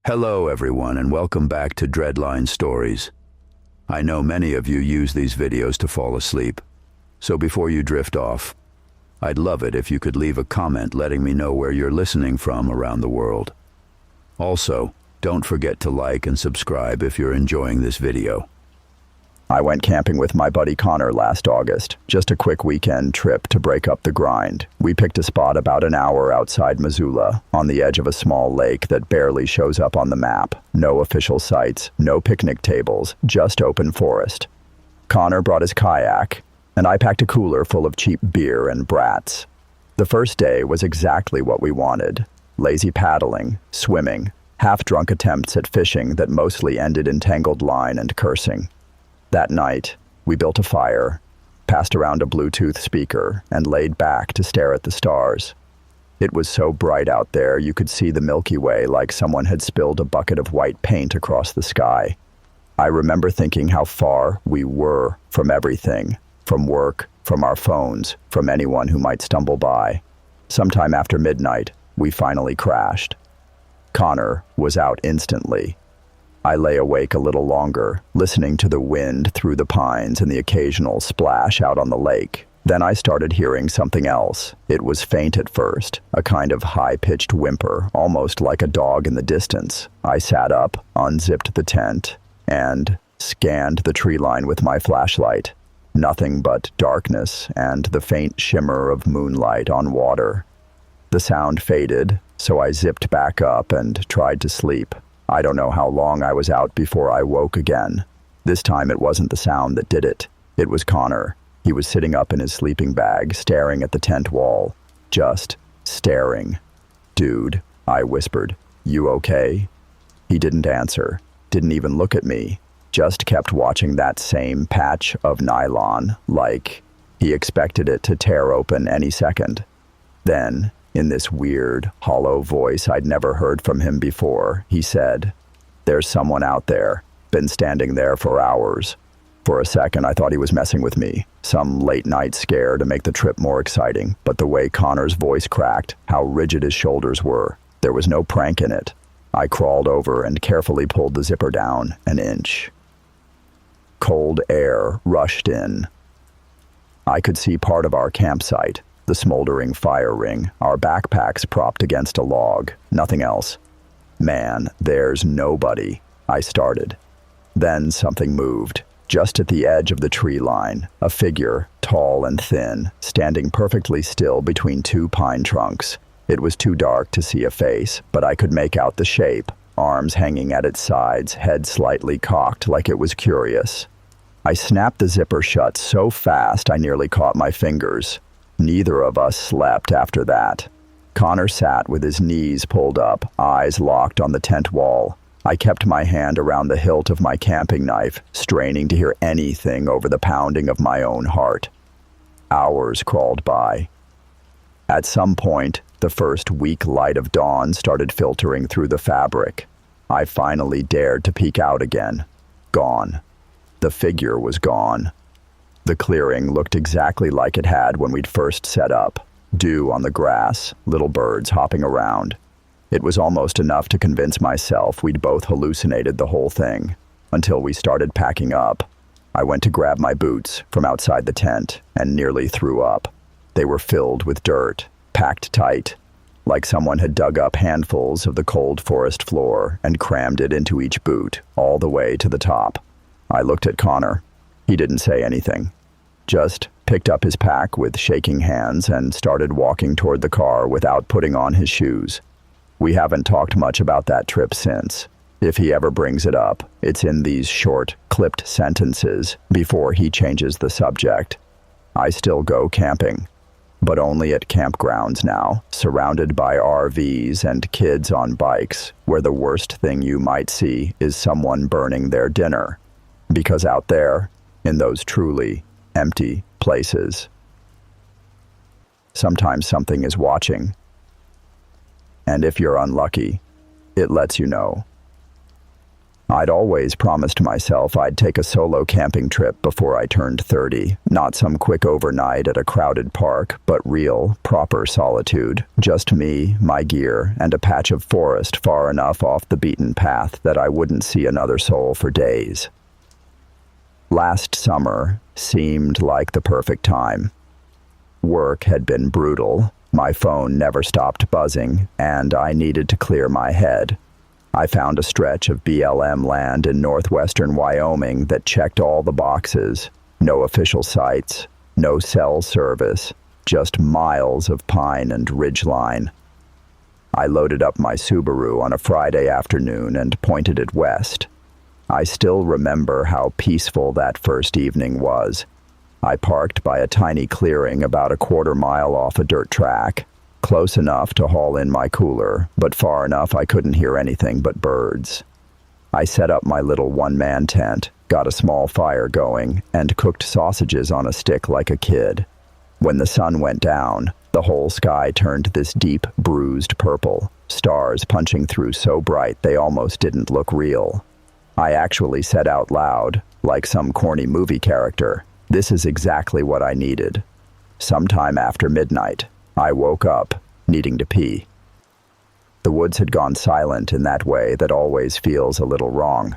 Hello everyone and welcome back to Dreadline Stories. I know many of you use these videos to fall asleep, so before you drift off, I'd love it if you could leave a comment letting me know where you're listening from around the world. Also, don't forget to like and subscribe if you're enjoying this video. I went camping with my buddy Connor last August, just a quick weekend trip to break up the grind. We picked a spot about an hour outside Missoula, on the edge of a small lake that barely shows up on the map. No official sites, no picnic tables, just open forest. Connor brought his kayak, and I packed a cooler full of cheap beer and brats. The first day was exactly what we wanted. Lazy paddling, swimming, half-drunk attempts at fishing that mostly ended in tangled line and cursing. That night, we built a fire, passed around a Bluetooth speaker, and laid back to stare at the stars. It was so bright out there you could see the Milky Way like someone had spilled a bucket of white paint across the sky. I remember thinking how far we were from everything, from work, from our phones, from anyone who might stumble by. Sometime after midnight, we finally crashed. Connor was out instantly. I lay awake a little longer, listening to the wind through the pines and the occasional splash out on the lake. Then I started hearing something else. It was faint at first, a kind of high-pitched whimper, almost like a dog in the distance. I sat up, unzipped the tent, and scanned the tree line with my flashlight. Nothing but darkness and the faint shimmer of moonlight on water. The sound faded, so I zipped back up and tried to sleep. I don't know how long I was out before I woke again. This time it wasn't the sound that did it. It was Connor. He was sitting up in his sleeping bag, staring at the tent wall. Just staring. "Dude," I whispered, "you okay?" He didn't answer, didn't even look at me, just kept watching that same patch of nylon, like he expected it to tear open any second. Then, in this weird, hollow voice I'd never heard from him before, he said, "There's someone out there, been standing there for hours." For a second, I thought he was messing with me, some late-night scare to make the trip more exciting, but the way Connor's voice cracked, how rigid his shoulders were, there was no prank in it. I crawled over and carefully pulled the zipper down an inch. Cold air rushed in. I could see part of our campsite, the smoldering fire ring, our backpacks propped against a log, nothing else. "Man, there's nobody," I started. Then something moved, just at the edge of the tree line, a figure, tall and thin, standing perfectly still between two pine trunks. It was too dark to see a face, but I could make out the shape, arms hanging at its sides, head slightly cocked like it was curious. I snapped the zipper shut so fast I nearly caught my fingers. Neither of us slept after that. Connor sat with his knees pulled up, eyes locked on the tent wall. I kept my hand around the hilt of my camping knife, straining to hear anything over the pounding of my own heart. Hours crawled by. At some point, the first weak light of dawn started filtering through the fabric. I finally dared to peek out again. Gone. The figure was gone. The clearing looked exactly like it had when we'd first set up. Dew on the grass, little birds hopping around. It was almost enough to convince myself we'd both hallucinated the whole thing. Until we started packing up. I went to grab my boots from outside the tent and nearly threw up. They were filled with dirt, packed tight, like someone had dug up handfuls of the cold forest floor and crammed it into each boot, all the way to the top. I looked at Connor. He didn't say anything, just picked up his pack with shaking hands and started walking toward the car without putting on his shoes. We haven't talked much about that trip since. If he ever brings it up, it's in these short, clipped sentences before he changes the subject. I still go camping, but only at campgrounds now, surrounded by RVs and kids on bikes, where the worst thing you might see is someone burning their dinner. Because out there, in those truly empty places, sometimes something is watching. And if you're unlucky, it lets you know. I'd always promised myself I'd take a solo camping trip before I turned 30. Not some quick overnight at a crowded park, but real, proper solitude. Just me, my gear, and a patch of forest far enough off the beaten path that I wouldn't see another soul for days. Last summer seemed like the perfect time. Work had been brutal, my phone never stopped buzzing, and I needed to clear my head. I found a stretch of BLM land in northwestern Wyoming that checked all the boxes. No official sites, no cell service, just miles of pine and ridgeline. I loaded up my Subaru on a Friday afternoon and pointed it west. I still remember how peaceful that first evening was. I parked by a tiny clearing about a quarter-mile off a dirt track. Close enough to haul in my cooler, but far enough I couldn't hear anything but birds. I set up my little one-man tent, got a small fire going, and cooked sausages on a stick like a kid. When the sun went down, the whole sky turned this deep, bruised purple, stars punching through so bright they almost didn't look real. I actually said out loud, like some corny movie character, "This is exactly what I needed." Sometime after midnight, I woke up, needing to pee. The woods had gone silent in that way that always feels a little wrong.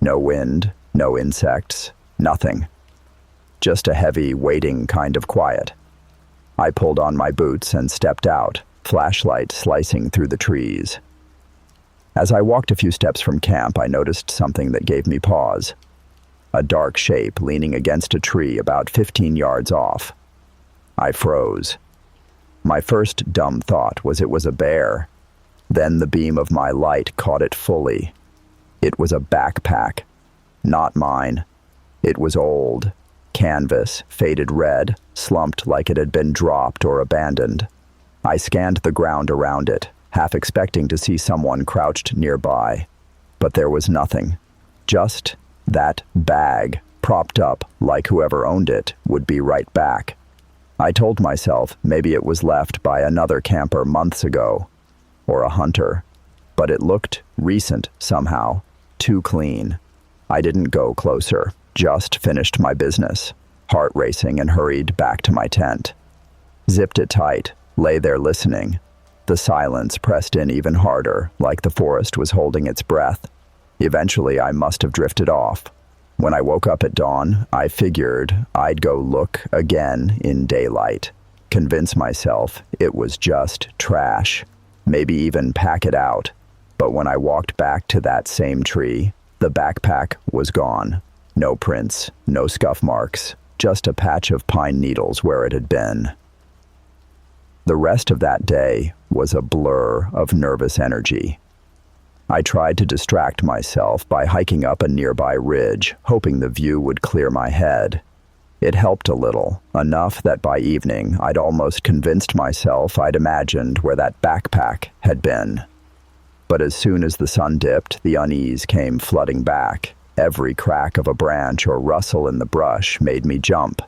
No wind, no insects, nothing. Just a heavy, waiting kind of quiet. I pulled on my boots and stepped out, flashlight slicing through the trees. As I walked a few steps from camp, I noticed something that gave me pause. A dark shape leaning against a tree about 15 yards off. I froze. My first dumb thought was it was a bear. Then the beam of my light caught it fully. It was a backpack. Not mine. It was old. Canvas, faded red, slumped like it had been dropped or abandoned. I scanned the ground around it, half expecting to see someone crouched nearby. But there was nothing. Just that bag, propped up like whoever owned it would be right back. I told myself maybe it was left by another camper months ago, or a hunter, but it looked recent somehow, too clean. I didn't go closer, just finished my business, heart racing, and hurried back to my tent. Zipped it tight, lay there listening. The silence pressed in even harder, like the forest was holding its breath. Eventually, I must have drifted off. When I woke up at dawn, I figured I'd go look again in daylight, convince myself it was just trash, maybe even pack it out. But when I walked back to that same tree, the backpack was gone. No prints, no scuff marks, just a patch of pine needles where it had been. The rest of that day was a blur of nervous energy. I tried to distract myself by hiking up a nearby ridge, hoping the view would clear my head. It helped a little, enough that by evening I'd almost convinced myself I'd imagined where that backpack had been. But as soon as the sun dipped, the unease came flooding back. Every crack of a branch or rustle in the brush made me jump.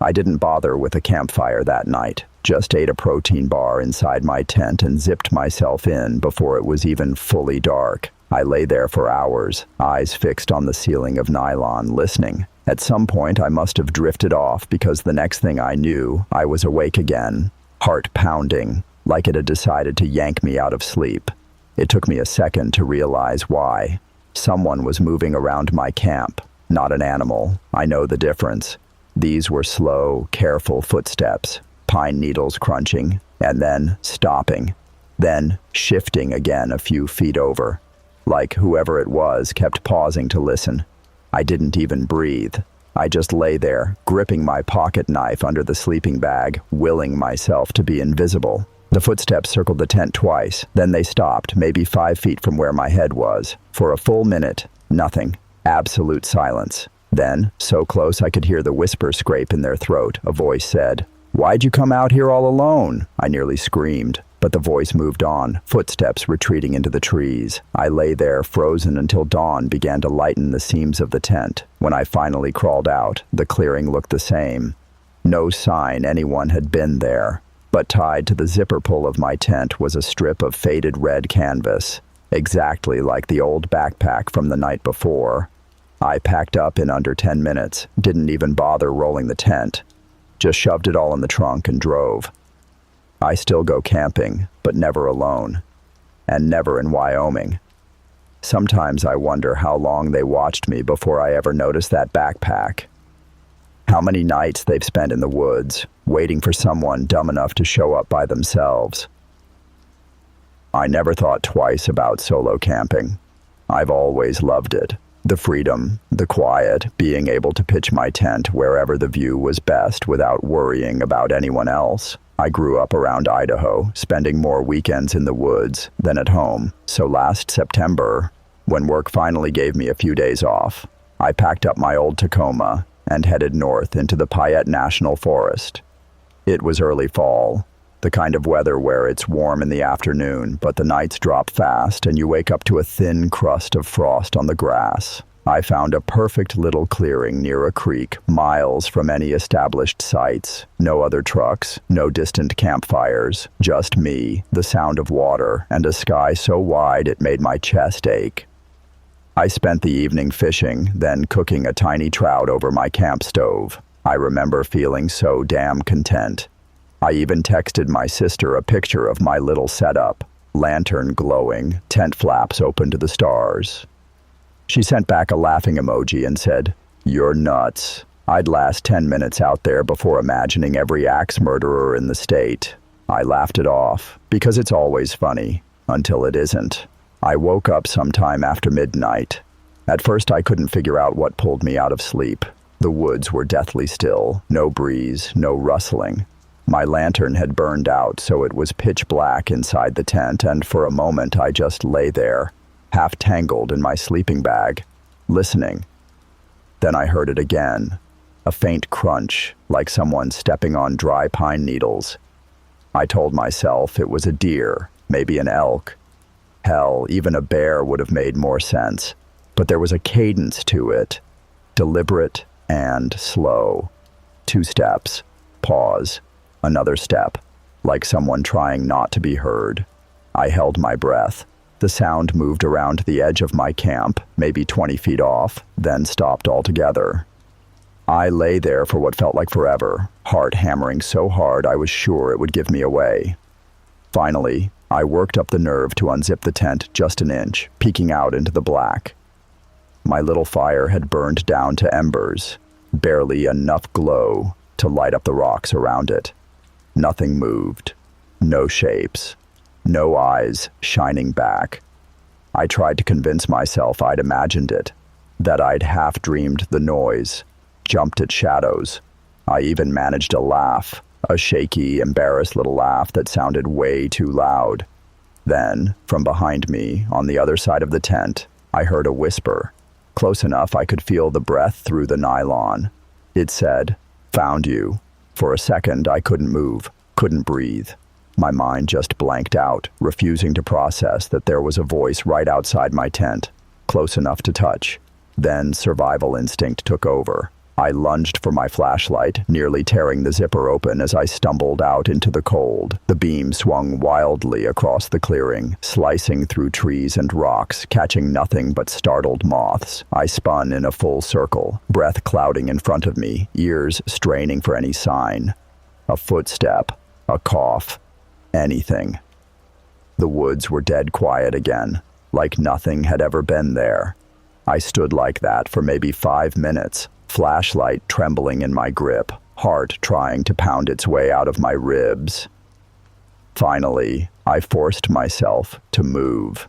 I didn't bother with a campfire that night, just ate a protein bar inside my tent and zipped myself in before it was even fully dark. I lay there for hours, eyes fixed on the ceiling of nylon, listening. At some point, I must have drifted off because the next thing I knew, I was awake again, heart pounding, like it had decided to yank me out of sleep. It took me a second to realize why. Someone was moving around my camp, not an animal. I know the difference. These were slow, careful footsteps, pine needles crunching, and then stopping, then shifting again a few feet over. Like whoever it was kept pausing to listen. I didn't even breathe. I just lay there, gripping my pocket knife under the sleeping bag, willing myself to be invisible. The footsteps circled the tent twice, then they stopped, maybe 5 feet from where my head was. For a full minute, nothing. Absolute silence. Then, so close I could hear the whisper scrape in their throat, a voice said, "Why'd you come out here all alone?" I nearly screamed, but the voice moved on, footsteps retreating into the trees. I lay there, frozen, until dawn began to lighten the seams of the tent. When I finally crawled out, the clearing looked the same. No sign anyone had been there, but tied to the zipper pull of my tent was a strip of faded red canvas. exactly like the old backpack from the night before. I packed up in under 10 minutes, didn't even bother rolling the tent, just shoved it all in the trunk and drove. I still go camping, but never alone, and never in Wyoming. Sometimes I wonder how long they watched me before I ever noticed that backpack. How many nights they've spent in the woods, waiting for someone dumb enough to show up by themselves. I never thought twice about solo camping. I've always loved it. The freedom, the quiet, being able to pitch my tent wherever the view was best without worrying about anyone else. I grew up around Idaho, spending more weekends in the woods than at home. So last September, when work finally gave me a few days off, I packed up my old Tacoma and headed north into the Payette National Forest. It was early fall, the kind of weather where it's warm in the afternoon, but the nights drop fast and you wake up to a thin crust of frost on the grass. I found a perfect little clearing near a creek, miles from any established sites. No other trucks, no distant campfires, just me, the sound of water, and a sky so wide it made my chest ache. I spent the evening fishing, then cooking a tiny trout over my camp stove. I remember feeling so damn content. I even texted my sister a picture of my little setup, lantern glowing, tent flaps open to the stars. She sent back a laughing emoji and said, "You're nuts." I'd last 10 minutes out there before imagining every axe murderer in the state. I laughed it off, because it's always funny, until it isn't. I woke up sometime after midnight. At first I couldn't figure out what pulled me out of sleep. The woods were deathly still, no breeze, no rustling. My lantern had burned out, so it was pitch black inside the tent, and for a moment I just lay there, half tangled in my sleeping bag, listening. Then I heard it again, a faint crunch, like someone stepping on dry pine needles. I told myself it was a deer, maybe an elk. Hell, even a bear would have made more sense. But there was a cadence to it, deliberate and slow. 2 steps, pause, another step, like someone trying not to be heard. I held my breath. The sound moved around the edge of my camp, maybe 20 feet off, then stopped altogether. I lay there for what felt like forever, heart hammering so hard I was sure it would give me away. Finally, I worked up the nerve to unzip the tent just an inch, peeking out into the black. My little fire had burned down to embers, barely enough glow to light up the rocks around it. Nothing moved, no shapes. No eyes shining back. I tried to convince myself I'd imagined it, that I'd half-dreamed the noise, jumped at shadows. I even managed a laugh, a shaky, embarrassed little laugh that sounded way too loud. Then, from behind me, on the other side of the tent, I heard a whisper, close enough I could feel the breath through the nylon. It said, "Found you." For a second, I couldn't move, couldn't breathe. My mind just blanked out, refusing to process that there was a voice right outside my tent, close enough to touch. Then survival instinct took over. I lunged for my flashlight, nearly tearing the zipper open as I stumbled out into the cold. The beam swung wildly across the clearing, slicing through trees and rocks, catching nothing but startled moths. I spun in a full circle, breath clouding in front of me, ears straining for any sign. A footstep, a cough. Anything. The woods were dead quiet again, like nothing had ever been there. I stood like that for maybe 5 minutes, flashlight trembling in my grip, heart trying to pound its way out of my ribs. Finally, I forced myself to move.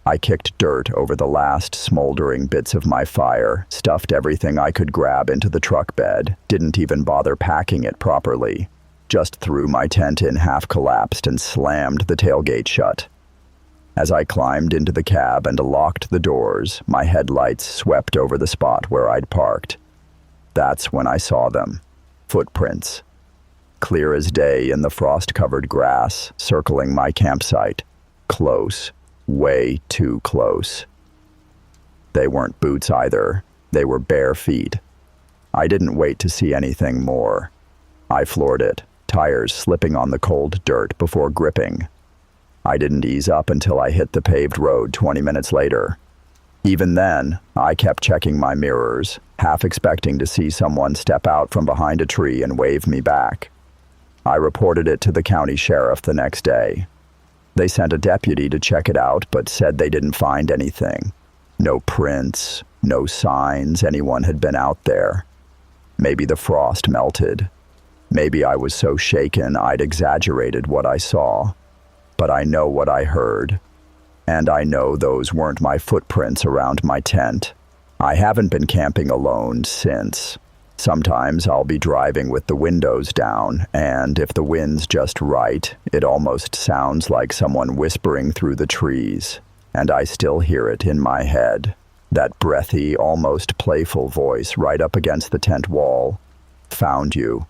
I kicked dirt over the last smoldering bits of my fire, stuffed everything I could grab into the truck bed, didn't even bother packing it properly. Just threw my tent in half-collapsed and slammed the tailgate shut. As I climbed into the cab and locked the doors, my headlights swept over the spot where I'd parked. That's when I saw them. Footprints. Clear as day in the frost-covered grass, circling my campsite. Close. Way too close. They weren't boots either. They were bare feet. I didn't wait to see anything more. I floored it, tires slipping on the cold dirt before gripping. I didn't ease up until I hit the paved road 20 minutes later. Even then, I kept checking my mirrors, half expecting to see someone step out from behind a tree and wave me back. I reported it to the county sheriff the next day. They sent a deputy to check it out, but said they didn't find anything. No prints, no signs anyone had been out there. Maybe the frost melted. Maybe I was so shaken I'd exaggerated what I saw. But I know what I heard. And I know those weren't my footprints around my tent. I haven't been camping alone since. Sometimes I'll be driving with the windows down, and if the wind's just right, it almost sounds like someone whispering through the trees, and I still hear it in my head. That breathy, almost playful voice right up against the tent wall. Found you.